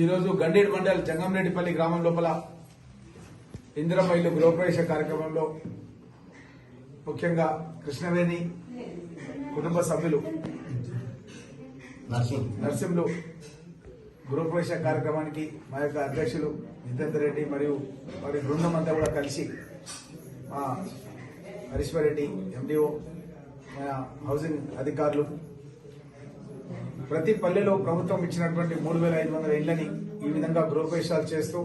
ఈరోజు గండేడు మండల్ జంగంరెడ్డిపల్లి గ్రామం లోపల ఇందిరమ్మ ఇల్లు గృహప్రవేశ కార్యక్రమంలో ముఖ్యంగా కృష్ణవేణి కుటుంబ సభ్యులు నర్సింహులు గృహప్రవేశ కార్యక్రమానికి మా యొక్క అధ్యక్షులు జితేందర్ రెడ్డి మరియు వారి బృందం అంతా కూడా కలిసి మా హరీశ్వర్ రెడ్డి ఎండిఓ మన హౌసింగ్ అధికారులు ప్రతి పల్లెలో ప్రభుత్వం ఇచ్చినటువంటి 3,500 ఇళ్లని ఈ విధంగా గృహప్రవేశాలు చేస్తూ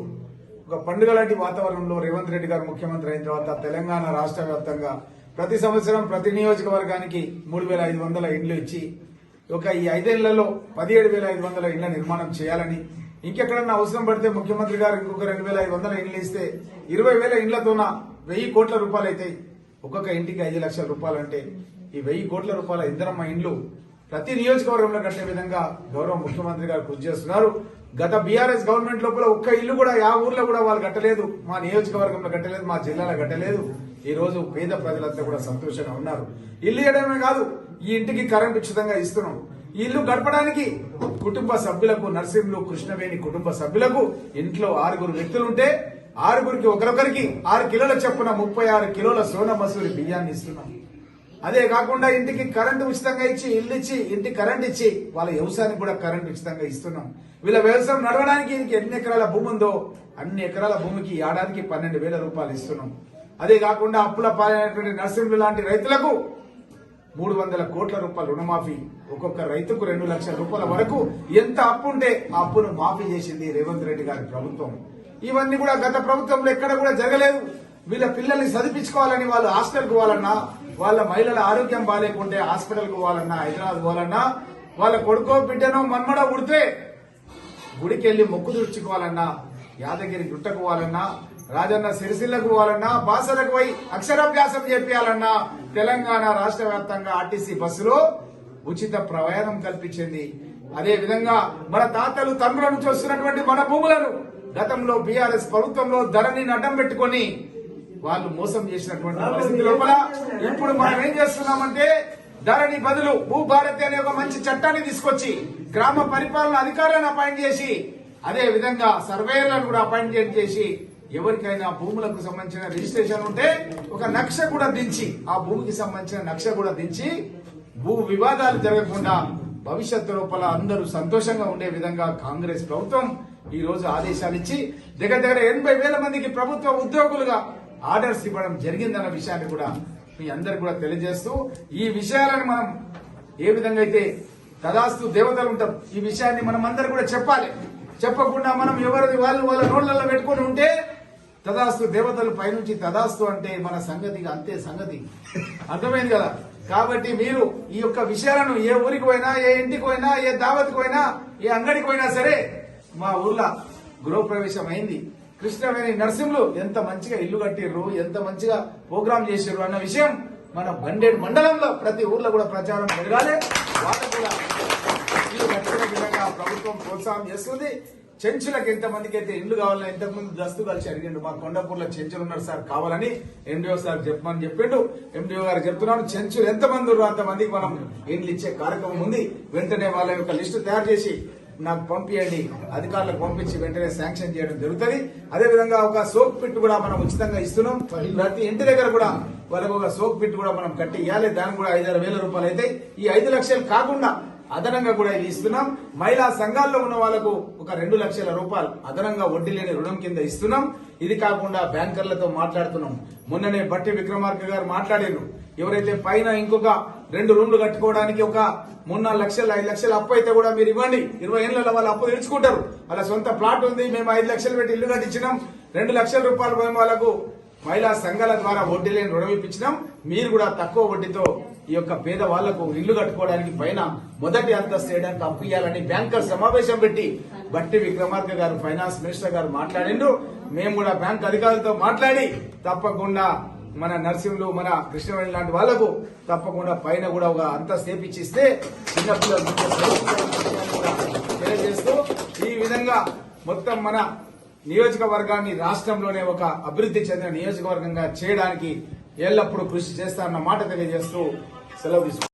ఒక పండుగ లాంటి వాతావరణంలో రేవంత్ రెడ్డి గారు ముఖ్యమంత్రి అయిన తర్వాత తెలంగాణ రాష్ట్ర వ్యాప్తంగా ప్రతి సంవత్సరం ప్రతి నియోజకవర్గానికి 3,500 ఇండ్లు ఇచ్చి ఈ 5 ఏళ్లలో 17,500 ఇండ్ల నిర్మాణం చేయాలని, ఇంకెక్కడన్నా అవసరం పడితే ముఖ్యమంత్రి గారు ఇంకొక 2,500 ఇండ్లు ఇస్తే 20,000 ఇండ్లతోన 1,000 కోట్ల రూపాయలు అవుతాయి. ఒక్కొక్క ఇంటికి 5 లక్షల రూపాయలు అంటే ఈ 1,000 కోట్ల రూపాయల ఇందిరమ్మ ఇండ్లు ప్రతి నియోజకవర్గంలో కట్టే విధంగా గౌరవ ముఖ్యమంత్రి గారు కృషి చేస్తున్నారు. గత బీఆర్ఎస్ గవర్నమెంట్ లోపల ఒక్క ఇల్లు కూడా ఆ ఊర్లో కూడా వాళ్ళు కట్టలేదు, మా నియోజకవర్గంలో కట్టలేదు, మా జిల్లాలో కట్టలేదు. ఈ రోజు పేద ప్రజలంతా కూడా సంతోషంగా ఉన్నారు. ఇల్లు ఇవ్వడమే కాదు, ఈ ఇంటికి కరెంట్ ఉచితంగా ఇస్తున్నాం. ఈ ఇల్లు గడపడానికి కుటుంబ సభ్యులకు నర్సింహులు కృష్ణవేణి కుటుంబ సభ్యులకు ఇంట్లో 6 వ్యక్తులుంటే 6 ఒకరొకరికి 6 కిలోల చొప్పున 36 కిలోల సోనా మసూరి బియ్యాన్ని ఇస్తున్నాం. అదే కాకుండా ఇంటికి కరెంటు ఉచితంగా ఇచ్చి ఇల్లు ఇచ్చి ఇంటికి కరెంట్ ఇచ్చి వాళ్ళ వ్యవసాయానికి కూడా కరెంట్ ఉచితంగా ఇస్తున్నాం. వీళ్ళ వ్యవసాయం నడవడానికి ఎన్ని ఎకరాల భూమి ఉందో అన్ని ఎకరాల భూమికి ఏడాదికి 12,000 రూపాయలు ఇస్తున్నాం. అదే కాకుండా అప్పుల పాలైనటువంటి నర్సింహులు లాంటి రైతులకు 300 కోట్ల రూపాయల రుణమాఫీ, ఒక్కొక్క రైతుకు 2 లక్షల రూపాయల వరకు ఎంత అప్పు ఉంటే ఆ అప్పును మాఫీ చేసింది రేవంత్ రెడ్డి గారి ప్రభుత్వం. ఇవన్నీ కూడా గత ప్రభుత్వంలో ఎక్కడ కూడా జరగలేదు. వీళ్ళ పిల్లల్ని చదివించుకోవాలని వాళ్ళు హాస్టల్కి పోవాలన్నా, వాళ్ళ మహిళల ఆరోగ్యం బాగాలేకుంటే హాస్పిటల్కి పోవాలన్నా, హైదరాబాద్ పోవాలన్నా, వాళ్ళ కొడుకో బిడ్డనో మన్మడ ఉడితే గుడికి వెళ్లి మొక్కు తీర్చుకోవాలన్నా, యాదగిరి గుట్టకు పోవాలన్నా, రాజన్న సిరిసిల్లకు పోవాలన్నా, బాసరకు పోయి అక్షరాభ్యాసం చేపించాలన్నా తెలంగాణ రాష్ట్ర వ్యాప్తంగా ఆర్టీసీ బస్సులో ఉచిత ప్రయాణం కల్పించింది. అదే విధంగా మన తాతలు తండ్రుల నుంచి వస్తున్నటువంటి మన భూములను గతంలో బీఆర్ఎస్ ప్రభుత్వంలో ధరణిని అడ్డం పెట్టుకుని వాళ్ళు మోసం చేసినటువంటి పరిస్థితి లోపల ఇప్పుడు మనం ఏం చేస్తున్నామంటే ధరణి బదులు భూభారతి అనే ఒక మంచి చట్టాన్ని తీసుకొచ్చి గ్రామ పరిపాలన అధికారులను అపాయింట్ చేసి అదే విధంగా సర్వేయర్లను కూడా అపాయింట్ చేసి ఎవరికైనా భూములకు సంబంధించిన రిజిస్ట్రేషన్ ఉంటే ఒక నక్ష కూడా దించి ఆ భూమికి సంబంధించిన నక్ష కూడా దించి భూ వివాదాలు జరగకుండా భవిష్యత్తు లోపల అందరూ సంతోషంగా ఉండే విధంగా కాంగ్రెస్ ప్రభుత్వం ఈ రోజు ఆదేశాలు ఇచ్చి దగ్గర 80,000 మందికి ప్రభుత్వ ఉద్యోగులుగా ఆర్డర్స్ ఇవ్వడం జరిగిందన్న విషయాన్ని కూడా మీ అందరికి కూడా తెలియజేస్తూ ఈ విషయాలను మనం ఏ విధంగా అయితే తదాస్తు దేవతలు ఉంటాం, ఈ విషయాన్ని మనం అందరు కూడా చెప్పాలి. చెప్పకుండా మనం ఎవరిది వాళ్ళ నోళ్లలో పెట్టుకుని ఉంటే తదాస్తు దేవతలు పైనుంచి తదాస్తు అంటే మన సంగతిగా అంతే సంగతి. అర్థమైంది కదా? కాబట్టి మీరు ఈ యొక్క విషయాలను ఏ ఊరికి పోయినా, ఏ ఇంటికి పోయినా, ఏ దావత్కి పోయినా, ఏ అంగడికి పోయినా సరే మా ఊర్లో గృహప్రవేశం అయింది, కృష్ణవేణి నర్సింహులు ఎంత మంచిగా ఇల్లు కట్టిర్రు, ఎంత మంచిగా ప్రోగ్రాం చేసిర్రు అన్న విషయం మన గండేడు మండలంలో ప్రతి ఊర్లో కూడా ప్రచారం జరగాలి. వాళ్ళకు కూడా ఇల్లు కట్టిన విధంగా ప్రభుత్వం ప్రోత్సాహం చేస్తుంది. చెంచులకు ఎంతమందికి అయితే ఇల్లు కావాలని ఇంతకుముందు దస్తు కలిసి అడిగిండు. మా కొండపూర్లో చెంచులు ఉన్నారు సార్, కావాలని ఎండిఓ సార్ చెప్పమని చెప్పిండు. ఎండిఓ గారు చెప్తున్నాను, చెంచులు ఎంతమంది ఉన్నారు అంతమందికి మనం ఇండ్లు ఇచ్చే కార్యక్రమం ఉంది. వెంటనే వాళ్ళ యొక్క లిస్టు తయారు చేసి నాకు పంపించండి, అధికారులకు పంపించి వెంటనే శాంక్షన్ చేయడం జరుగుతుంది. అదేవిధంగా ఒక సోప్ పిట్ కూడా మనం ఉచితంగా ఇస్తున్నాం. ప్రతి ఇంటి దగ్గర కూడా వాళ్ళకు ఒక సోప్ పిట్ కూడా మనం కట్టి ఇవ్వాలి. దానికి కూడా 5,000 వేల రూపాయలు అయితే ఈ 5 లక్షలు కాకుండా అదనంగా కూడా ఇది ఇస్తున్నాం. మహిళా సంఘాల్లో ఉన్న వాళ్లకు ఒక 2 లక్షల రూపాయలు అదనంగా వడ్డీ లేని రుణం కింద ఇస్తున్నాం. ఇది కాకుండా బ్యాంకర్లతో మాట్లాడుతున్నాం. మొన్ననే బట్టి విక్రమార్క గారు మాట్లాడారు, ఎవరైతే పైన ఇంకొక 2 రూమ్లు కట్టుకోవడానికి ఒక 3-4 లక్షలు 5 లక్షలు అప్పు అయితే కూడా మీరు ఇవ్వండి, 20 ఏళ్లలో వాళ్ళు అప్పు తీర్చుకుంటారు. వాళ్ళ సొంత ప్లాట్ ఉంది, మేము 5 లక్షలు పెట్టి ఇల్లు కట్టించినాం, 2 లక్షల రూపాయలు మేము వాళ్ళకు మహిళా సంఘాల ద్వారా వడ్డీ లేని రుణం ఇప్పించినాం. మీరు కూడా తక్కువ వడ్డీతో ఈ యొక్క పేద వాళ్లకు ఇల్లు కట్టుకోవడానికి పైన మొదటి అంతస్తు చేయడానికి అప్పు ఇవ్వాలని బ్యాంకర్ సమావేశం పెట్టి బట్టి విక్రమార్క గారు ఫైనాన్స్ మినిస్టర్ గారు మాట్లాడిండ్రు. మేము కూడా బ్యాంక్ అధికారులతో మాట్లాడి తప్పకుండా మన నర్సింహులు మన కృష్ణవేణి లాంటి వాళ్లకు తప్పకుండా పైన కూడా ఒక అంతస్తు చేపిచ్చిస్తే చిన్నపిల్లలు తెలియజేస్తూ ఈ విధంగా మొత్తం మన నియోజకవర్గాన్ని రాష్ట్రంలోనే ఒక అభివృద్ధి చెందిన నియోజకవర్గంగా చేయడానికి ఎల్లప్పుడూ కృషి చేస్తారన్న మాట తెలియజేస్తూ సెలవు తీసుకుంటాను.